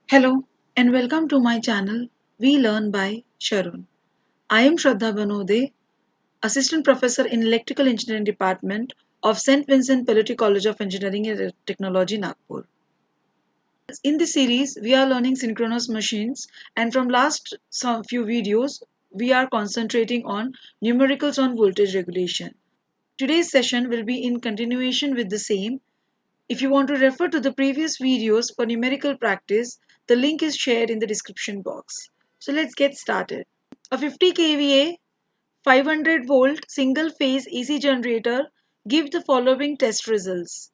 Hello and welcome to my channel We Learn by Sharun. I am Shraddha Banode, Assistant Professor in Electrical Engineering Department of St. Vincent Pallotti College of Engineering and Technology, Nagpur. In this series, we are learning synchronous machines, and from last some few videos, we are concentrating on numericals on voltage regulation. Today's session will be in continuation with the same. If you want to refer to the previous videos for numerical practice, the link is shared in the description box. So let's get started. A 50 kVA 500 volt single phase AC generator gives the following test results.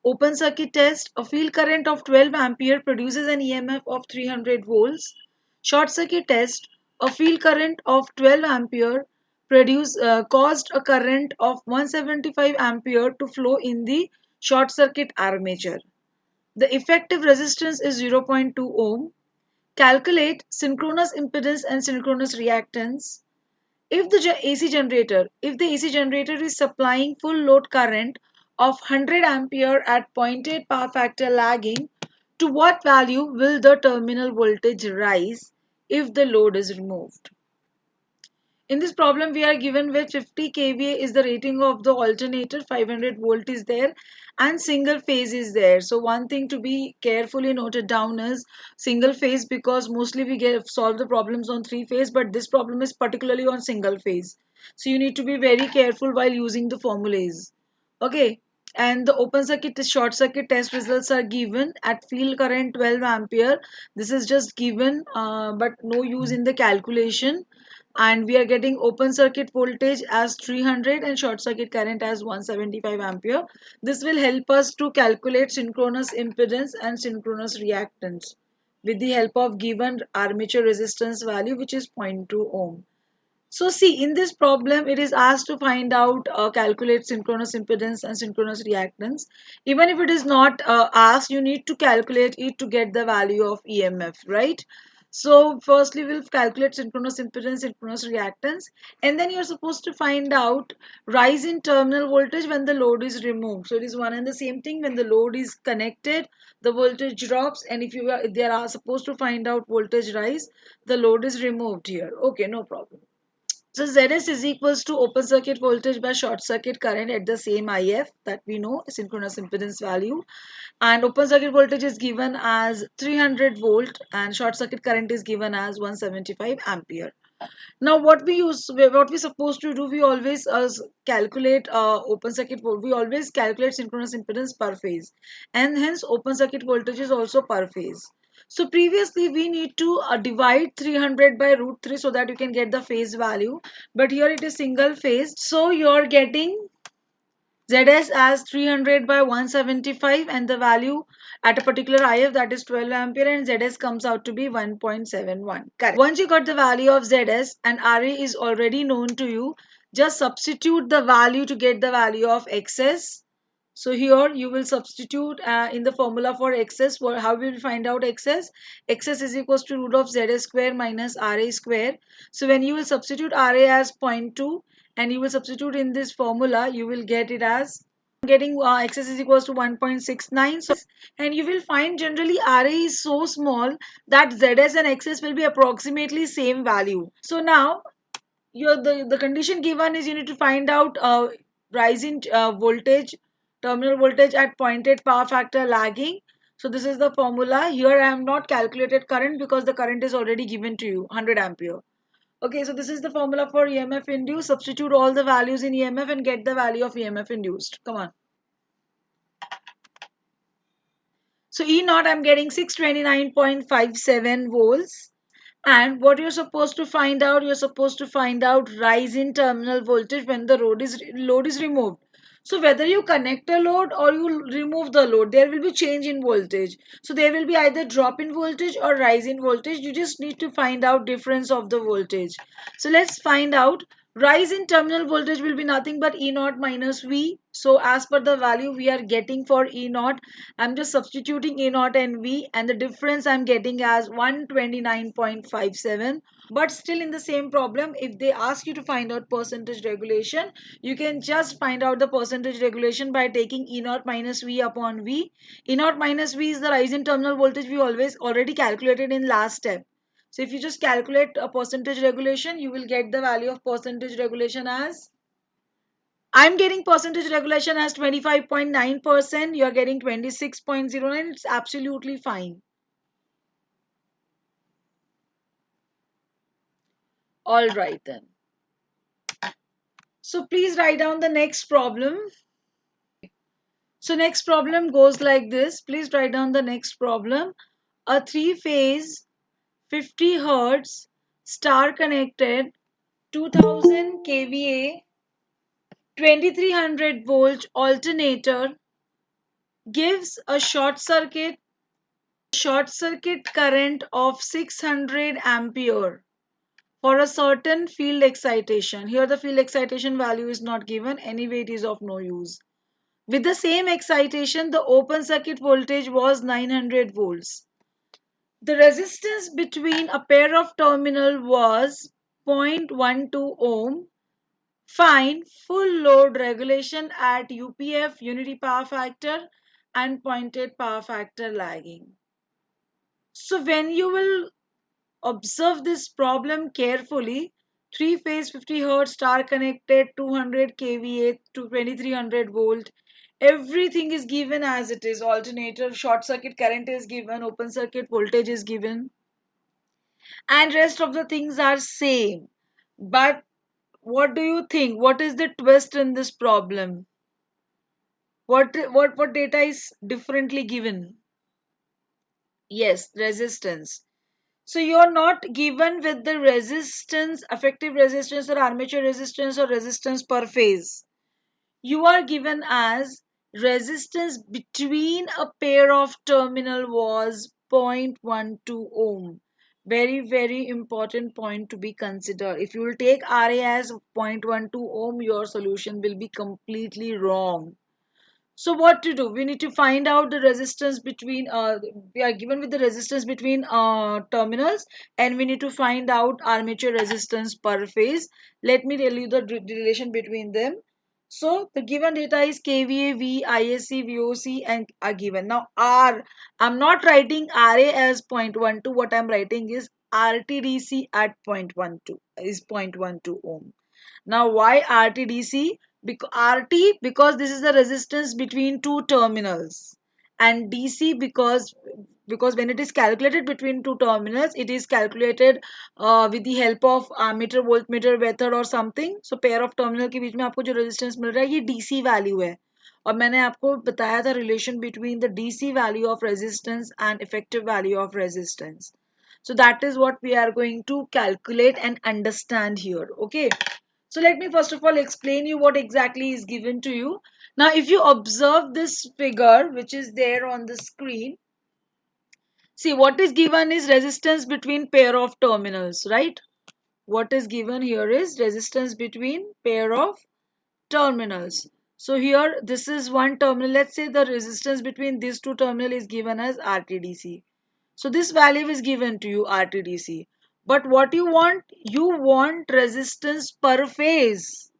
Open circuit test, a field current of 12 ampere produces an EMF of 300 volts. Short circuit test, a field current of 12 ampere caused a current of 175 ampere to flow in the short circuit armature. The effective resistance is 0.2 ohm. Calculate synchronous impedance and synchronous reactance. If the AC generator is supplying full load current of 100 ampere at zero point 0.8 power factor lagging, to what value will the terminal voltage rise if the load is removed? In this problem, we are given with 50 kVA is the rating of the alternator, 500 volt is there, and single phase is there. So one thing to be carefully noted down is single phase, because mostly we get solve the problems on three phase, but this problem is particularly on single phase. So you need to be very careful while using the formulas. Okay. And the open circuit short circuit test results are given at field current 12 ampere. This is just given, but no use in the calculation, and we are getting open circuit voltage as 300 and short circuit current as 175 ampere. This will help us to calculate synchronous impedance and synchronous reactance with the help of given armature resistance value, which is zero point 0.2 ohm. So see, in this problem, it is asked to find out, calculate synchronous impedance and synchronous reactance. Even if it is not asked, you need to calculate it to get the value of EMF, right? So firstly, we'll calculate synchronous impedance, synchronous reactance, and then you're supposed to find out rise in terminal voltage when the load is removed. So it is one and the same thing. When the load is connected, the voltage drops, and if they are supposed to find out voltage rise, the load is removed here. Okay, no problem. So Zs is equals to open circuit voltage by short circuit current at the same IF that we know, synchronous impedance value. And open circuit voltage is given as 300 volt and short circuit current is given as 175 ampere. Now what we supposed to do, we always calculate open circuit we always calculate synchronous impedance per phase, and hence open circuit voltage is also per phase. So previously we need to divide 300 by root 3 so that you can get the phase value, but here it is single phase, so you're getting Zs as 300 by 175 and the value at a particular IF, that is 12 ampere, and Zs comes out to be 1.71. Correct. Once you got the value of Zs and Ra is already known to you, just substitute the value to get the value of Xs. So here you will substitute in the formula for Xs. How will we find out Xs? Xs is equals to root of Zs square minus Ra square. So when you will substitute Ra as zero point 0.2 and you will substitute in this formula, you will get it as getting Xs is equals to 1.69. So and you will find generally Ra is so small that Zs and Xs will be approximately same value. So now the condition given is you need to find out rise in voltage, terminal voltage at zero point 0.8 power factor lagging. So this is the formula. Here I am not calculated current because the current is already given to you, 100 ampere. Okay, so this is the formula for EMF induced. Substitute all the values in EMF and get the value of EMF induced. Come on. So E naught I'm getting 629.57 volts. And what you're supposed to find out rise in terminal voltage when the load is removed. So whether you connect a load or you remove the load, there will be change in voltage. So there will be either drop in voltage or rise in voltage. You just need to find out difference of the voltage. So let's find out Rise in terminal voltage will be nothing but E naught minus V. So as per the value we are getting for E naught, I'm just substituting E naught and V, and the difference I'm getting as 129.57. But still in the same problem, if they ask you to find out percentage regulation, you can just find out the percentage regulation by taking E naught minus V upon V. E naught minus V is the rise in terminal voltage we always already calculated in last step. So if you just calculate a percentage regulation, you will get the value of percentage regulation as, I'm getting percentage regulation as 25.9%. You're getting 26.09. It's absolutely fine. All right then. So please write down the next problem. So next problem goes like this. Please write down the next problem. A three-phase 50 hertz star connected 2000 kVA 2300 volt alternator gives a short circuit current of 600 ampere for a certain field excitation. Here the field excitation value is not given, anyway it is of no use. With the same excitation, the open circuit voltage was 900 volts. The resistance between a pair of terminal was 0.12 ohm. Find full load regulation at UPF, unity power factor, and pointed power factor lagging. So when you will observe this problem carefully, three-phase 50 hertz star connected 200 kVA to 2300 volt. Everything is given as it is. Alternator, short circuit current is given, open circuit voltage is given, and rest of the things are same. But what do you think? What is the twist in this problem? What data is differently given? Yes, resistance. So you're not given with the resistance, effective resistance or armature resistance or resistance per phase. You are given as resistance between a pair of terminal was 0.12 ohm. Very, very important point to be considered. If you will take RA as 0.12 ohm, your solution will be completely wrong. So what to do? We need to find out the resistance between, we are given with the resistance between terminals, and we need to find out armature resistance per phase. Let me tell you the relation between them. So the given data is kVA, V, ISC, VOC and are given. Now I'm not writing RA as 0.12. What I'm writing is RTDC at 0.12 is 0.12 ohm. Now why RTDC? Because RT, because this is the resistance between two terminals, and DC because when it is calculated between two terminals, it is calculated with the help of ammeter voltmeter method or something. So pair of terminal के बीच में आपको जो resistance मिल रहा है ये DC value है, और मैंने आपको बताया था relation between the DC value of resistance and effective value of resistance. So that is what we are going to calculate and understand here. Okay. So let me first of all explain you what exactly is given to you. Now, if you observe this figure which is there on the screen, see what is given is resistance between pair of terminals, right? What is given here is resistance between pair of terminals. So here this is one terminal. Let's say the resistance between these two terminals is given as RTDC. So this value is given to you RTDC. But what you want resistance per phase,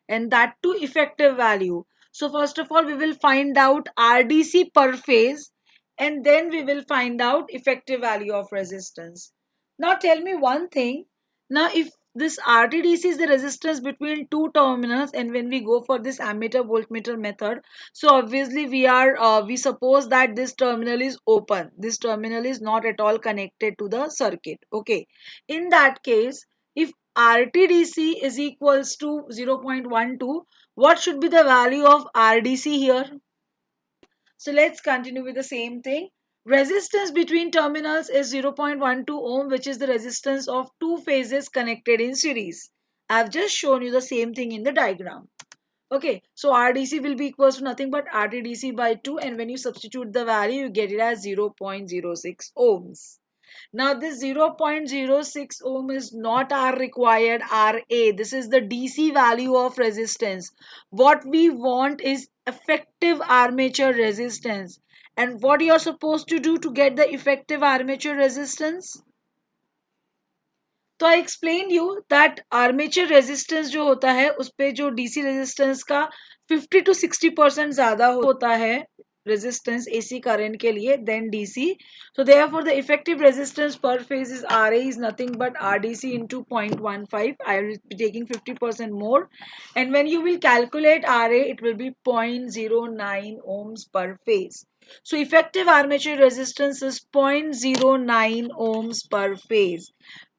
and that too effective value. So first of all we will find out RDC per phase, and then we will find out effective value of resistance. Now tell me one thing. Now if this RTDC is the resistance between two terminals, and when we go for this ammeter voltmeter method, so obviously we suppose that this terminal is open, this terminal is not at all connected to the circuit. Okay, in that case, if RTDC is equals to 0.12, what should be the value of RDC here? So let's continue with the same thing. Resistance between terminals is 0.12 ohm, which is the resistance of two phases connected in series. I've just shown you the same thing in the diagram. Okay, so RDC will be equals to nothing but RTDC by 2, and when you substitute the value, you get it as 0.06 ohms. Now this 0.06 ohm is not our required RA. This is the DC value of resistance. What we want is effective armature resistance. And what you're supposed to do to get the effective armature resistance? तो I explain you that armature resistance जो होता है उस पे जो DC resistance का 50 to 60% ज्यादा होता है रेजिस्टेंस एसी करंट के लिए then DC. So therefore the effective resistance per phase is RA is nothing but RDC into 0.15. I will be taking 50% more, and when you will calculate RA it will be 0.09 ohms per phase. So effective armature resistance is 0.09 ohms per phase.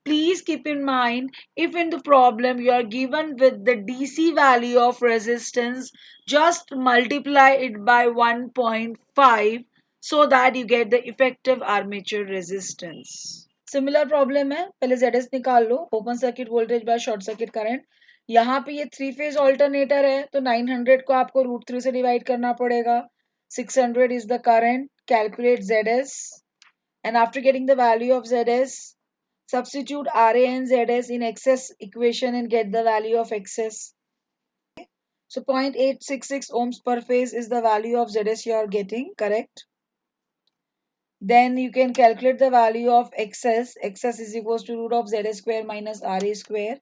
Please keep in mind, if in the problem you are given with the DC value of resistance, just multiply it by 1.5 so that you get the effective armature resistance. Similar problem है, पहले ZS निकाल लो, open circuit voltage by short circuit current. यहाँ पे ये 3 phase alternator है तो 900 को आपको √3 से डिवाइड करना पड़ेगा. 600 is the current. Calculate ZS, and after getting the value of ZS, substitute RA and ZS in excess equation and get the value of excess. So 0.866 ohms per phase is the value of ZS you are getting, correct? Then you can calculate the value of excess. Excess is equals to root of ZS square minus RA square.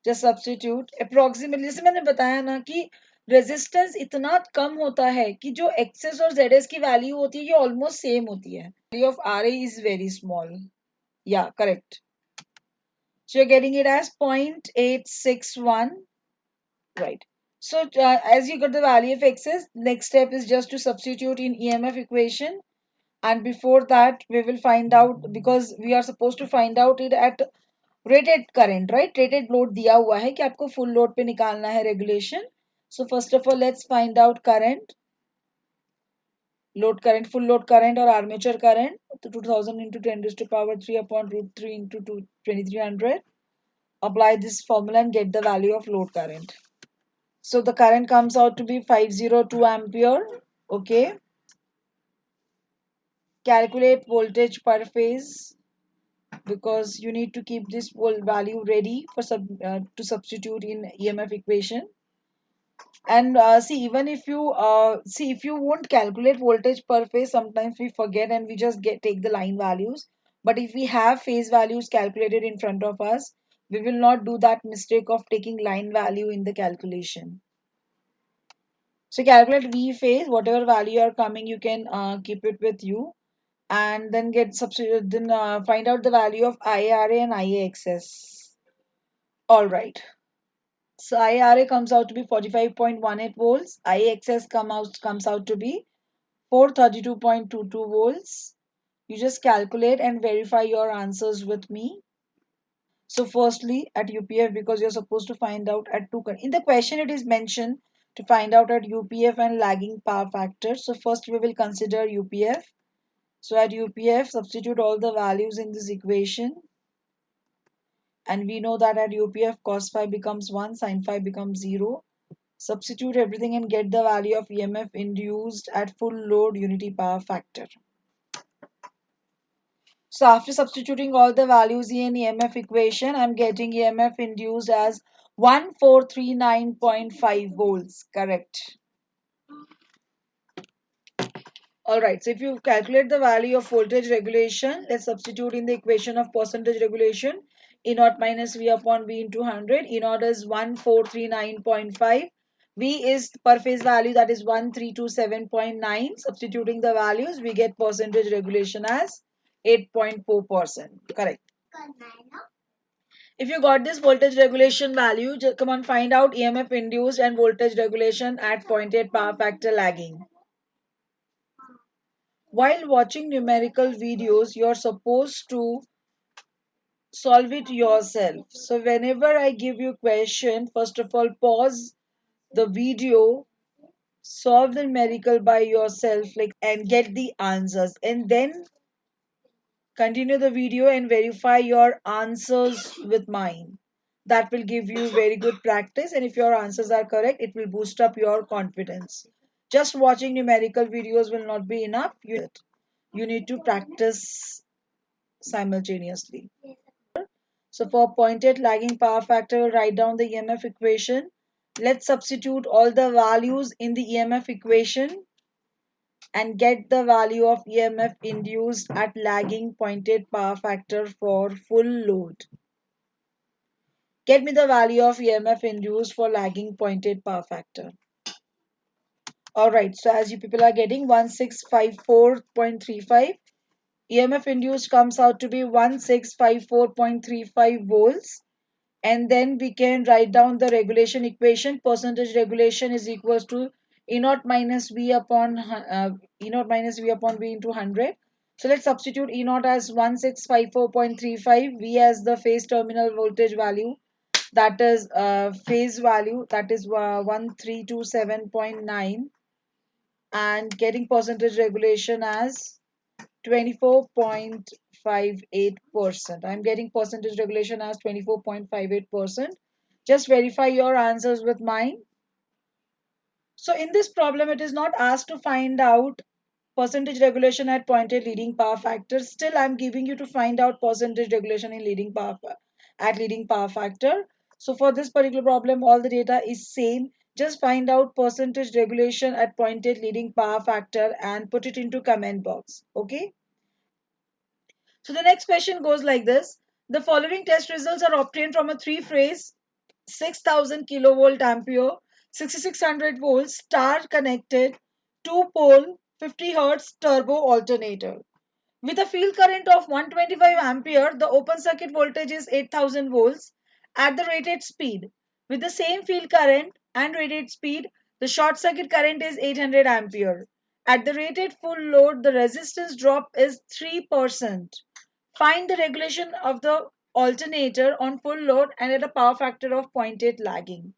Just substitute. Approximately, जैसे मैंने बताया ना कि resistance इतना कम होता है कि जो एक्सेस और ZS की वैल्यू होती है ये ऑलमोस्ट सेम होती है. Value of RA is very small. Yeah, correct. So you're getting it as 0.861, right? So as you got the value of excess, next step is just to substitute in EMF equation. And before that, we will find out, because we are supposed to find out it at rated current, right? Rated load दिया हुआ है कि आपको full load पे निकालना है regulation. So first of all, let's find out current, load current, full load current or armature current. So 2000 into 10 raised to power 3 upon root 3 into 2300. Apply this formula and get the value of load current. So the current comes out to be 502 ampere. Okay. Calculate voltage per phase, because you need to keep this value ready for to substitute in EMF equation. And see, even if you see, if you won't calculate voltage per phase, sometimes we forget and we just take the line values. But if we have phase values calculated in front of us, we will not do that mistake of taking line value in the calculation. So calculate V phase, whatever value are coming, you can keep it with you, and then get substitute. Then find out the value of IARA and IAXS. All right. So IARA comes out to be 45.18 volts. IAXS comes out to be 432.22 volts. You just calculate and verify your answers with me. So firstly at UPF, because you're supposed to find out at two, in the question it is mentioned to find out at UPF and lagging power factor. So first we will consider UPF. So at UPF, substitute all the values in this equation. And we know that at UPF cos phi becomes 1, sin phi becomes 0. Substitute everything and get the value of EMF induced at full load unity power factor. So after substituting all the values in EMF equation, I'm getting EMF induced as 1439.5 volts. Correct. Alright, so if you calculate the value of voltage regulation, let's substitute in the equation of percentage regulation. E naught minus V upon V into 100. E naught is 1439.5. V is per phase value, that is 1327.9. Substituting the values, we get percentage regulation as 8.4%. Correct. If you got this voltage regulation value, just come on, find out EMF induced and voltage regulation at 0.8 power factor lagging. While watching numerical videos, you're supposed to solve it yourself. So whenever I give you question, first of all, pause the video, solve the numerical by yourself, like, and get the answers, and then continue the video and verify your answers with mine. That will give you very good practice, and if your answers are correct, it will boost up your confidence. Just watching numerical videos will not be enough. You need to practice simultaneously. So for pointed lagging power factor, we'll write down the EMF equation. Let's substitute all the values in the EMF equation and get the value of EMF induced at lagging pointed power factor for full load. Get me the value of EMF induced for lagging pointed power factor. Alright, so as you people are getting 1654.35, EMF induced comes out to be 1654.35 volts. And then we can write down the regulation equation. Percentage regulation is equals to E naught minus V upon E naught minus V upon V into 100. So let's substitute E naught as 1654.35, V as the phase terminal voltage value, that is phase value, that is 1327.9, and getting percentage regulation as 24.58%. I'm getting percentage regulation as 24.58%. Just verify your answers with mine. So in this problem, it is not asked to find out percentage regulation at pointed leading power factor. Still, I'm giving you to find out percentage regulation in leading power at leading power factor. So for this particular problem, all the data is same. Just find out percentage regulation at pointed leading power factor and put it into comment box. Okay. So the next question goes like this. The following test results are obtained from a three-phase 6000 kilovolt ampere 6600 volts star connected two pole 50 hertz turbo alternator. With a field current of 125 ampere, the open circuit voltage is 8000 volts at the rated speed. With the same field current and rated speed, the short circuit current is 800 ampere. At the rated full load, the resistance drop is 3%. Find the regulation of the alternator on full load and at a power factor of 0.8 lagging.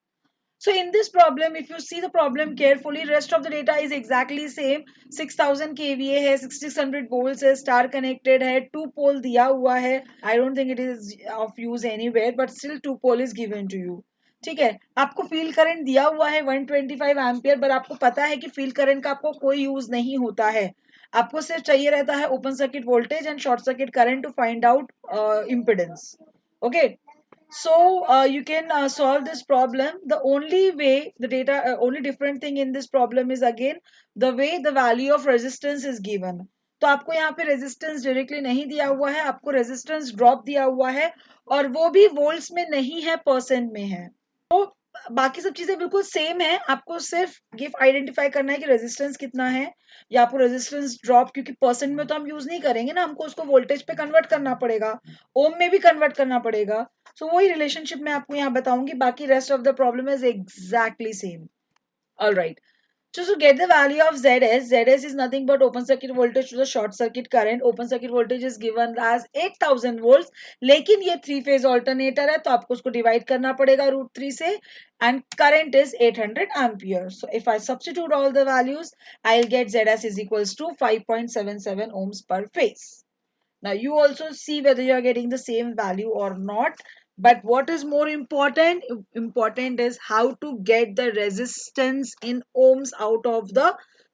So in this problem, if you see the problem carefully, rest of the data is exactly same. 6000 kVA है, 6600 volts है, star connected है, two pole दिया हुआ है. I don't think it is of use anywhere, but still two pole is given to you. ठीक है, आपको field current दिया हुआ है 125 एम्पियर, पर आपको पता है कि फील्ड करंट का आपको कोई यूज नहीं होता है. आपको सिर्फ चाहिए रहता है open circuit voltage and short circuit current to find out impedance. Okay. So you can solve this problem. The only way the data, only different thing in this problem is again the way the value of resistance is given. तो आपको यहाँ पे resistance directly नहीं दिया हुआ है, आपको resistance drop दिया हुआ है और वो भी वोल्ट्स में नहीं है, परसेंट में है. तो बाकी सब चीजें बिल्कुल सेम है, आपको सिर्फ ये आइडेंटिफाई करना है कि रेजिस्टेंस कितना है या आपको रेजिस्टेंस ड्रॉप, क्योंकि परसेंट में तो हम यूज नहीं करेंगे ना, हमको उसको वोल्टेज पे कन्वर्ट करना पड़ेगा, ओम में भी कन्वर्ट करना पड़ेगा. सो वही रिलेशनशिप मैं आपको यहाँ बताऊंगी, बाकी rest of the problem is exactly same. Alright. So to get the value of ZS, ZS is nothing but open circuit voltage to the short circuit current. Open circuit voltage is given as 8000 volts. लेकिन ये three phase alternator है तो आपको उसको divide करना पड़ेगा root 3 से, and current is 800 ampere. So if I substitute all the values, I'll get ZS is equals to 5.77 ohms per phase. Now you also see whether you are getting the same value or not. But what is more important? Important is how to get the resistance in ohms out of the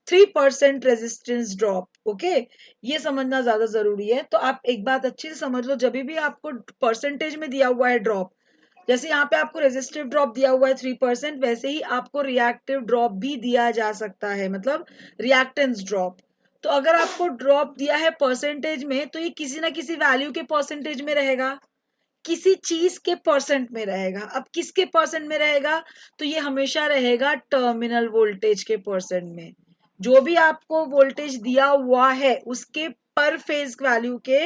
3% resistance drop. Okay, ये समझना ज्यादा जरूरी है. तो आप एक बात अच्छी से समझ लो, जब भी आपको परसेंटेज में दिया हुआ है ड्रॉप, जैसे यहाँ पे आपको रेजिस्टिव ड्रॉप दिया हुआ है 3%, वैसे ही आपको रिएक्टिव ड्रॉप भी दिया जा सकता है, मतलब रिएक्टेंस ड्रॉप. तो अगर आपको ड्रॉप दिया है परसेंटेज में, तो ये किसी ना किसी वैल्यू के परसेंटेज में रहेगा, किसी चीज के परसेंट में रहेगा. अब किसके परसेंट में रहेगा? तो ये हमेशा रहेगा टर्मिनल वोल्टेज के परसेंट में. जो भी आपको वोल्टेज दिया हुआ है उसके पर फेज वैल्यू के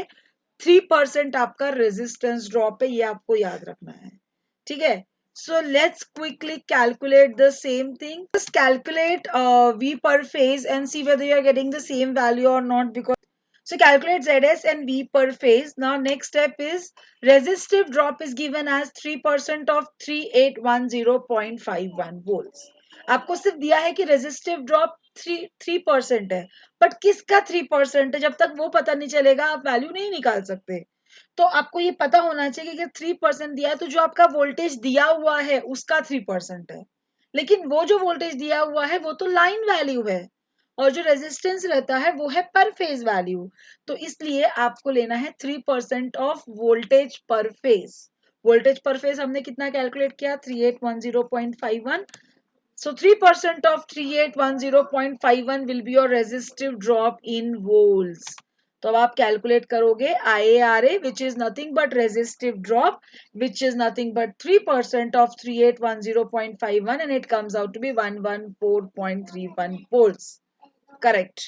3% आपका रेजिस्टेंस ड्रॉप है, ये आपको याद रखना है. ठीक है. So let's quickly calculate the same thing. Just calculate V per phase and see whether you are getting the same value or not. Because so calculate ZS and V per phase. Now next step is resistive drop is given as 3% of 3810.51 volts. आपको सिर्फ दिया है कि resistive drop 3% है, but किसका 3% है, जब तक वो पता नहीं चलेगा आप वैल्यू नहीं निकाल सकते. तो आपको ये पता होना चाहिए कि 3% दिया है तो जो आपका वोल्टेज दिया हुआ है उसका 3% है, लेकिन वो जो वोल्टेज दिया हुआ है वो तो लाइन वैल्यू है, और जो रेजिस्टेंस रहता है वो है पर फेज वैल्यू। तो इसलिए आपको लेना है 3% ऑफ वोल्टेज पर फेज। वोल्टेज पर फेज हमने कितना कैलकुलेट किया, 3810.51। So 3% of 3810.51 will be your resistive drop in volts. तो अब आप कैलकुलेट करोगे IARA which is nothing but resistive drop which is nothing but 3% of 3810.51 and it comes out to be 114.31 volts. Correct.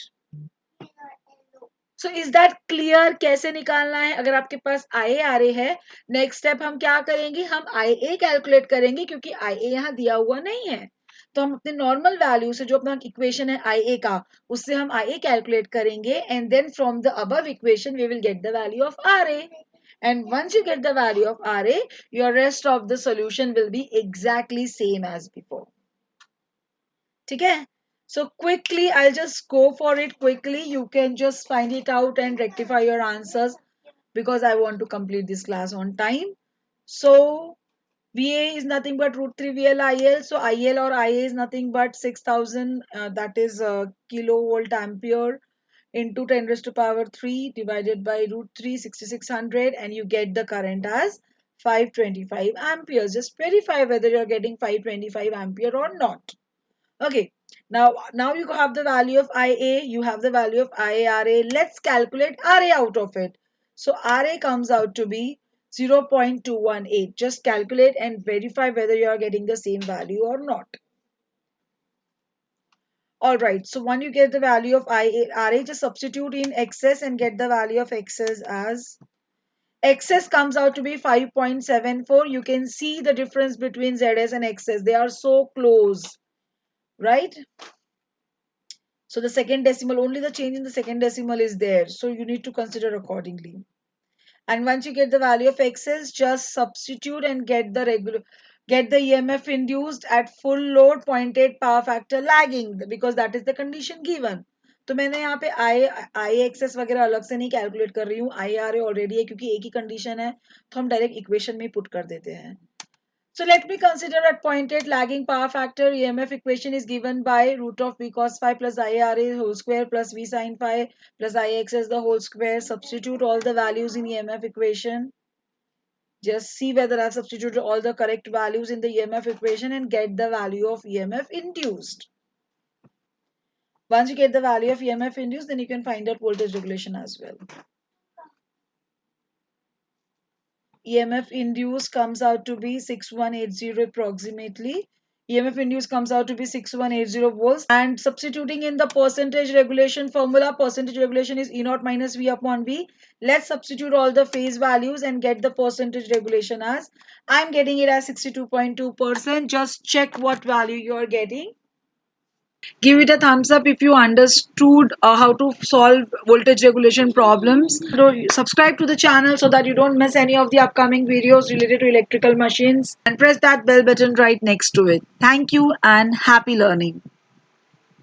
So is that clear कैसे निकालना है? अगर आपके पास आई ए आ रही है, नेक्स्ट स्टेप हम क्या करेंगे, हम आई ए कैलकुलेट करेंगे क्योंकि आई ए यहाँ दिया हुआ नहीं है। तो हम अपने नॉर्मल वैल्यू से जो अपना इक्वेशन है आई ए का, उससे हम आई ए कैलकुलेट करेंगे and then from the above equation we will get the value of R A. And once you get the value of RA, your rest of the solution will be exactly same as before. ठीक है? So quickly, I'll just go for it quickly. You can just find it out and rectify your answers because I want to complete this class on time. So VA is nothing but root 3 VLIL. So IL or IA is nothing but 6000, that is kilovolt ampere into 10 raised to power 3 divided by root 3 6600, and you get the current as 525 amperes. Just verify whether you're getting 525 ampere or not. Okay, now you have the value of IA, you have the value of IARA. Let's calculate RA out of it. So RA comes out to be 0.218. Just calculate and verify whether you are getting the same value or not. Alright, so when you get the value of RA, just substitute in excess and get the value of excess as excess comes out to be 5.74. You can see the difference between ZS and XS. They are so close, right? So the second decimal, only the change in the second decimal is there. So you need to consider accordingly. And once you get the value of x's, just substitute and get the EMF induced at full load 0.8 power factor lagging because that is the condition given. तो मैंने यहाँ पे आई access वगैरह अलग से नहीं calculate कर रही हूँ, आई आर ए ऑलरेडी है क्योंकि एक ही कंडीशन है, तो हम डायरेक्ट इक्वेशन में पुट कर देते हैं. So let me consider at point 8 lagging power factor. EMF equation is given by root of V cos phi plus IRA whole square plus V sin phi plus IXS the whole square. Substitute all the values in EMF equation. Just see whether I've substituted all the correct values in the EMF equation and get the value of EMF induced. Once you get the value of EMF induced, then you can find out voltage regulation as well. EMF induced comes out to be 6180 approximately. EMF induced comes out to be 6180 volts. And substituting in the percentage regulation formula, percentage regulation is E naught minus V upon V. Let's substitute all the phase values and get the percentage regulation as, I'm getting it as 62.2%. Just check what value you are getting. Give it a thumbs up if you understood how to solve voltage regulation problems. Subscribe to the channel so that you don't miss any of the upcoming videos related to electrical machines, and press that bell button right next to it. Thank you and happy learning.